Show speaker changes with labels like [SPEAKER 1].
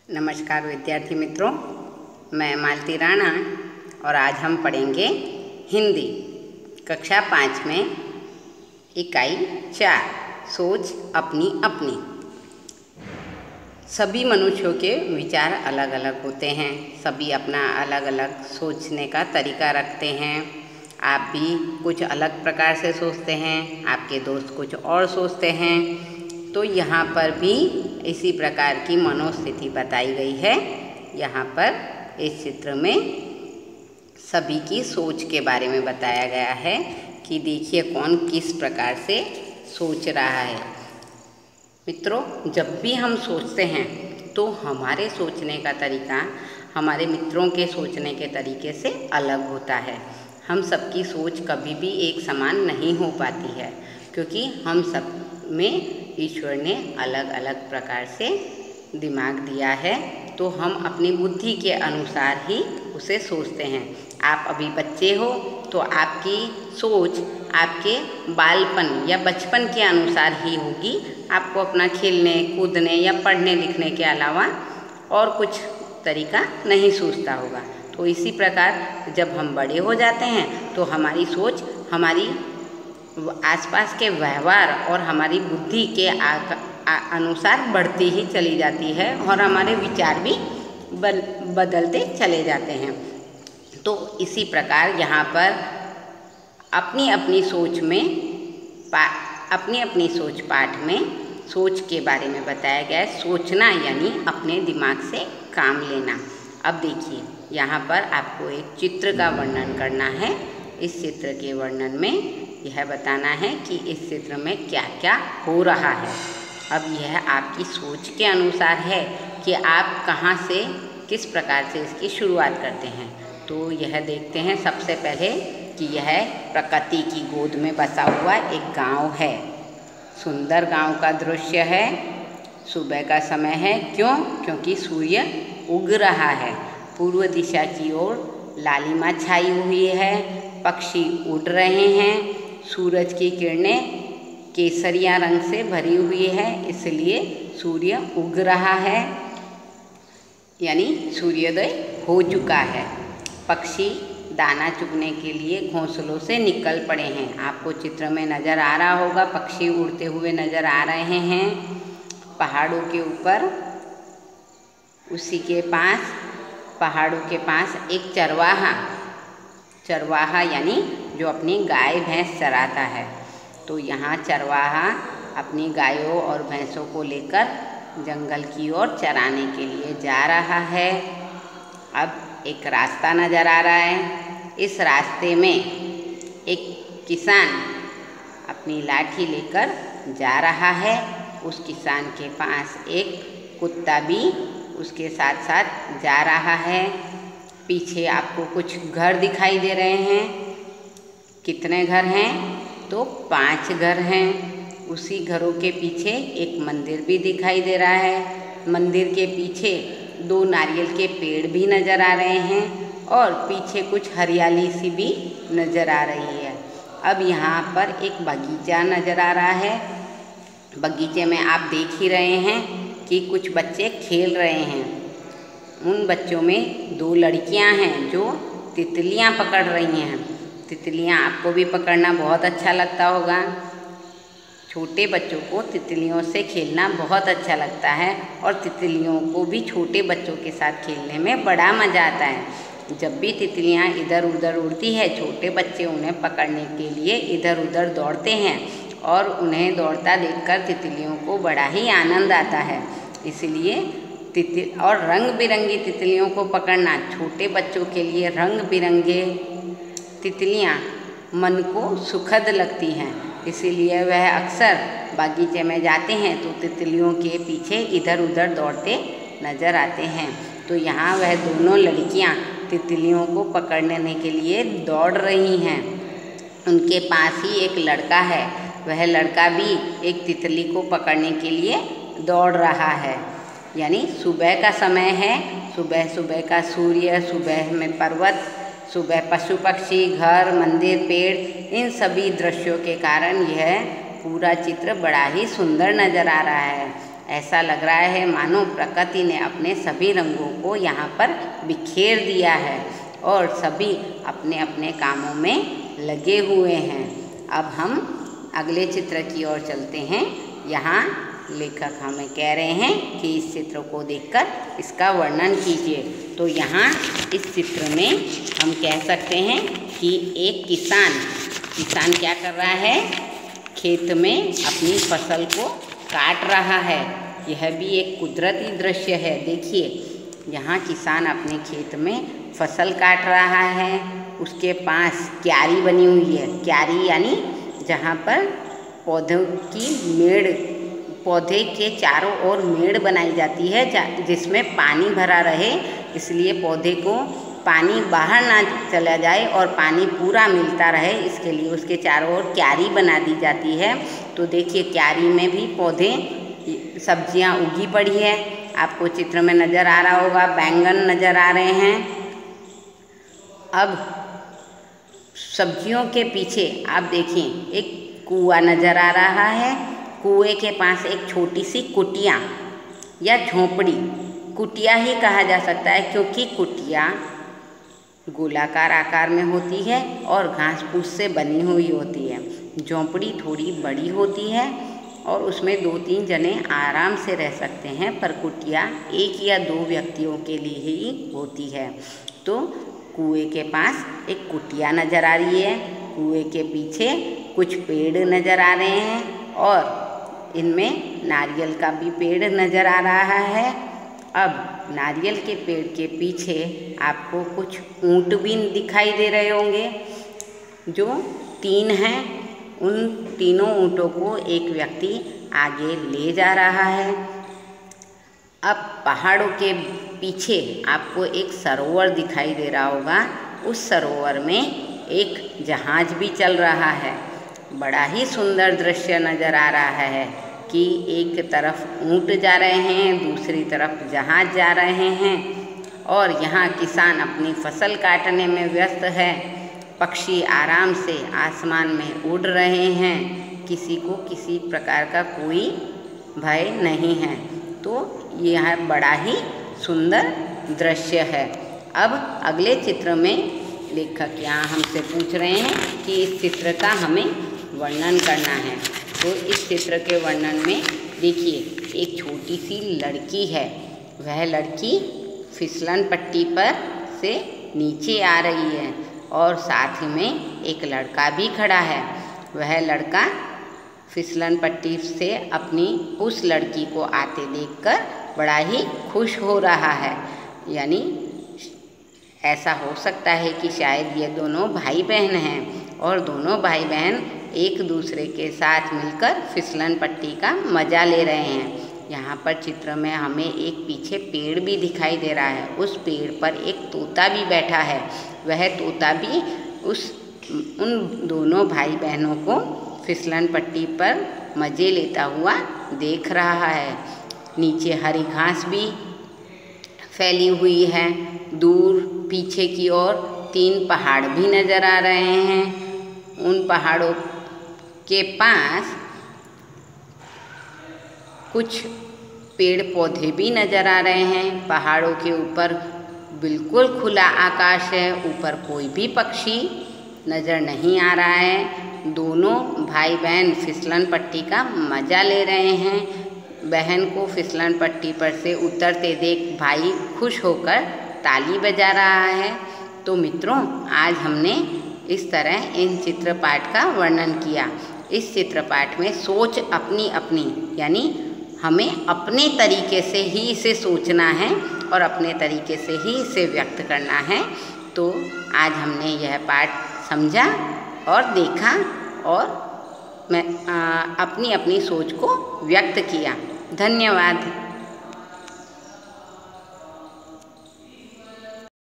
[SPEAKER 1] नमस्कार विद्यार्थी मित्रों, मैं मालती राणा और आज हम पढ़ेंगे हिंदी कक्षा 5 में इकाई 4 सोच अपनी अपनी। सभी मनुष्यों के विचार अलग अलग होते हैं, सभी अपना अलग अलग सोचने का तरीका रखते हैं। आप भी कुछ अलग प्रकार से सोचते हैं, आपके दोस्त कुछ और सोचते हैं। तो यहाँ पर भी इसी प्रकार की मनोस्थिति बताई गई है। यहाँ पर इस चित्र में सभी की सोच के बारे में बताया गया है कि देखिए कौन किस प्रकार से सोच रहा है। मित्रों, जब भी हम सोचते हैं तो हमारे सोचने का तरीका हमारे मित्रों के सोचने के तरीके से अलग होता है। हम सबकी सोच कभी भी एक समान नहीं हो पाती है, क्योंकि हम सब में ईश्वर ने अलग अलग प्रकार से दिमाग दिया है, तो हम अपनी बुद्धि के अनुसार ही उसे सोचते हैं। आप अभी बच्चे हो तो आपकी सोच आपके बालपन या बचपन के अनुसार ही होगी। आपको अपना खेलने कूदने या पढ़ने लिखने के अलावा और कुछ तरीका नहीं सोचता होगा। तो इसी प्रकार जब हम बड़े हो जाते हैं तो हमारी सोच हमारी आसपास के व्यवहार और हमारी बुद्धि के अनुसार बढ़ती ही चली जाती है और हमारे विचार भी बदलते चले जाते हैं। तो इसी प्रकार यहाँ पर अपनी अपनी सोच में अपनी अपनी सोच पाठ में सोच के बारे में बताया गया है। सोचना यानी अपने दिमाग से काम लेना। अब देखिए, यहाँ पर आपको एक चित्र का वर्णन करना है। इस चित्र के वर्णन में यह बताना है कि इस चित्र में क्या क्या हो रहा है। अब यह आपकी सोच के अनुसार है कि आप कहाँ से किस प्रकार से इसकी शुरुआत करते हैं। तो यह देखते हैं सबसे पहले कि यह प्रकृति की गोद में बसा हुआ एक गांव है। सुंदर गांव का दृश्य है। सुबह का समय है। क्योंकि सूर्य उग रहा है। पूर्व दिशा की ओर लालिमा छाई हुई है। पक्षी उड़ रहे हैं। सूरज की किरणें केसरिया रंग से भरी हुई है, इसलिए सूर्य उग रहा है, यानी सूर्योदय हो चुका है। पक्षी दाना चुगने के लिए घोंसलों से निकल पड़े हैं। आपको चित्र में नज़र आ रहा होगा, पक्षी उड़ते हुए नज़र आ रहे हैं पहाड़ों के ऊपर। उसी के पास पहाड़ों के पास एक चरवाहा यानी जो अपनी गाय भैंस चराता है। तो यहाँ चरवाहा अपनी गायों और भैंसों को लेकर जंगल की ओर चराने के लिए जा रहा है। अब एक रास्ता नज़र आ रहा है। इस रास्ते में एक किसान अपनी लाठी लेकर जा रहा है। उस किसान के पास एक कुत्ता भी उसके साथ साथ जा रहा है। पीछे आपको कुछ घर दिखाई दे रहे हैं। कितने घर हैं? तो 5 घर हैं। उसी घरों के पीछे एक मंदिर भी दिखाई दे रहा है। मंदिर के पीछे 2 नारियल के पेड़ भी नज़र आ रहे हैं और पीछे कुछ हरियाली सी भी नज़र आ रही है। अब यहाँ पर एक बगीचा नज़र आ रहा है। बगीचे में आप देख ही रहे हैं कि कुछ बच्चे खेल रहे हैं। उन बच्चों में 2 लड़कियां हैं जो तितलियां पकड़ रही हैं। तितलियां आपको भी पकड़ना बहुत अच्छा लगता होगा। छोटे बच्चों को तितलियों से खेलना बहुत अच्छा लगता है और तितलियों को भी छोटे बच्चों के साथ खेलने में बड़ा मज़ा आता है। जब भी तितलियां इधर उधर उड़ती है, छोटे बच्चे उन्हें पकड़ने के लिए इधर उधर दौड़ते हैं और उन्हें दौड़ता देखकर तितलियों को बड़ा ही आनंद आता है। इसलिए और रंग बिरंगी तितलियों को पकड़ना छोटे बच्चों के लिए रंग बिरंगे तितलियां मन को सुखद लगती हैं। इसीलिए वह अक्सर बागीचे में जाते हैं तो तितलियों के पीछे इधर उधर दौड़ते नज़र आते हैं। तो यहाँ वह दोनों लड़कियां तितलियों को पकड़ने के लिए दौड़ रही हैं। उनके पास ही एक लड़का है। वह लड़का भी एक तितली को पकड़ने के लिए दौड़ रहा है। यानी सुबह का समय है। सुबह का सूर्य, सुबह में पर्वत, सुबह पशु पक्षी, घर, मंदिर, पेड़, इन सभी दृश्यों के कारण यह पूरा चित्र बड़ा ही सुंदर नज़र आ रहा है। ऐसा लग रहा है मानो प्रकृति ने अपने सभी रंगों को यहाँ पर बिखेर दिया है और सभी अपने अपने कामों में लगे हुए हैं। अब हम अगले चित्र की ओर चलते हैं। यहाँ लेखक हमें कह रहे हैं कि इस चित्र को देखकर इसका वर्णन कीजिए। तो यहाँ इस चित्र में हम कह सकते हैं कि एक किसान क्या कर रहा है, खेत में अपनी फसल को काट रहा है। यह भी एक कुदरती दृश्य है। देखिए यहाँ किसान अपने खेत में फसल काट रहा है। उसके पास क्यारी बनी हुई है। क्यारी यानी जहाँ पर पौधे के चारों ओर मेड़ बनाई जाती है जिसमें पानी भरा रहे, इसलिए पौधे को पानी बाहर ना चला जाए और पानी पूरा मिलता रहे, इसके लिए उसके चारों ओर क्यारी बना दी जाती है। तो देखिए क्यारी में भी पौधे, सब्जियां उगी पड़ी है। आपको चित्र में नज़र आ रहा होगा, बैंगन नज़र आ रहे हैं। अब सब्जियों के पीछे आप देखिए एक कुआं नज़र आ रहा है। कुएं के पास एक छोटी सी कुटिया या झोंपड़ी, कुटिया ही कहा जा सकता है क्योंकि कुटिया गोलाकार आकार में होती है और घास फूस से बनी हुई होती है। झोंपड़ी थोड़ी बड़ी होती है और उसमें 2-3 जने आराम से रह सकते हैं, पर कुटिया 1 या 2 व्यक्तियों के लिए ही होती है। तो कुएं के पास एक कुटिया नज़र आ रही है। कुएं के पीछे कुछ पेड़ नज़र आ रहे हैं और इनमें नारियल का भी पेड़ नज़र आ रहा है। अब नारियल के पेड़ के पीछे आपको कुछ ऊंट भी दिखाई दे रहे होंगे, जो 3 हैं। उन तीनों ऊँटों को एक व्यक्ति आगे ले जा रहा है। अब पहाड़ों के पीछे आपको एक सरोवर दिखाई दे रहा होगा। उस सरोवर में एक जहाज भी चल रहा है। बड़ा ही सुंदर दृश्य नज़र आ रहा है कि एक तरफ ऊँट जा रहे हैं, दूसरी तरफ जहाज जा रहे हैं और यहाँ किसान अपनी फसल काटने में व्यस्त है। पक्षी आराम से आसमान में उड़ रहे हैं, किसी को किसी प्रकार का कोई भय नहीं है। तो यह बड़ा ही सुंदर दृश्य है। अब अगले चित्र में लेखक यहाँ हमसे पूछ रहे हैं कि इस चित्र का हमें वर्णन करना है। तो इस चित्र के वर्णन में देखिए एक छोटी सी लड़की है। वह लड़की फिसलन पट्टी पर से नीचे आ रही है और साथ ही में एक लड़का भी खड़ा है। वह लड़का फिसलन पट्टी से अपनी उस लड़की को आते देखकर बड़ा ही खुश हो रहा है। यानी ऐसा हो सकता है कि शायद ये दोनों भाई बहन हैं और दोनों भाई बहन एक दूसरे के साथ मिलकर फिसलन पट्टी का मज़ा ले रहे हैं। यहाँ पर चित्र में हमें एक पीछे पेड़ भी दिखाई दे रहा है। उस पेड़ पर एक तोता भी बैठा है। वह तोता भी उन दोनों भाई बहनों को फिसलन पट्टी पर मज़े लेता हुआ देख रहा है। नीचे हरी घास भी फैली हुई है। दूर पीछे की ओर 3 पहाड़ भी नज़र आ रहे हैं। उन पहाड़ों के पास कुछ पेड़ पौधे भी नज़र आ रहे हैं। पहाड़ों के ऊपर बिल्कुल खुला आकाश है। ऊपर कोई भी पक्षी नज़र नहीं आ रहा है। दोनों भाई बहन फिसलन पट्टी का मज़ा ले रहे हैं। बहन को फिसलन पट्टी पर से उतरते देख भाई खुश होकर ताली बजा रहा है। तो मित्रों, आज हमने इस तरह इन चित्रपाठ का वर्णन किया। इस चित्रपाठ में सोच अपनी अपनी, यानी हमें अपने तरीके से ही इसे सोचना है और अपने तरीके से ही इसे व्यक्त करना है। तो आज हमने यह पाठ समझा और देखा और मैं अपनी अपनी सोच को व्यक्त किया। धन्यवाद।